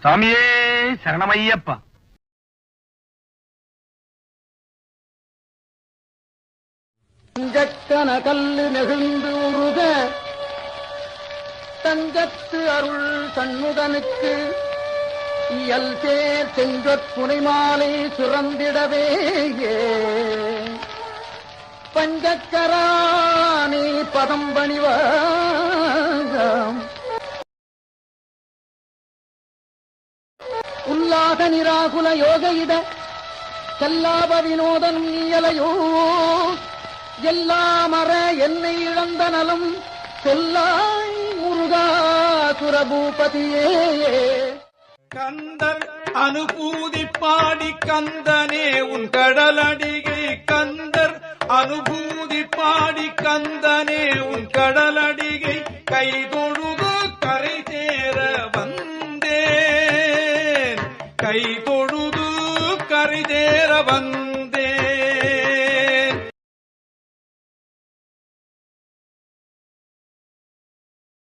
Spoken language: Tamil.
சாமியே சரணமையப்பா. தங்கக்கன கல்லு நெகிழ்ந்து உருக தங்கத்து அருள் சண்முகனுக்கு இயல் சேர் செங்கற் புனைமாலை சுரந்திடவே பஞ்சக்கராணி பதம் பணிவாம் உல்லாத நிராகுல யோக இட செல்லாப வினோதன் நீயலையோ எல்லாமற என்னை இழந்த நலம் சொல்லாய் முருகா சுரபூபதியே. கந்தர் அனுபூதி பாடி கந்தனே உன் கடலடிகை கந்தர் அனுபூதி பாடி கந்தனே உன் கடலடிகை கைதொழுது கரை சேர வந்தேன் கைதொழுது கரை சேர வந்தேன்.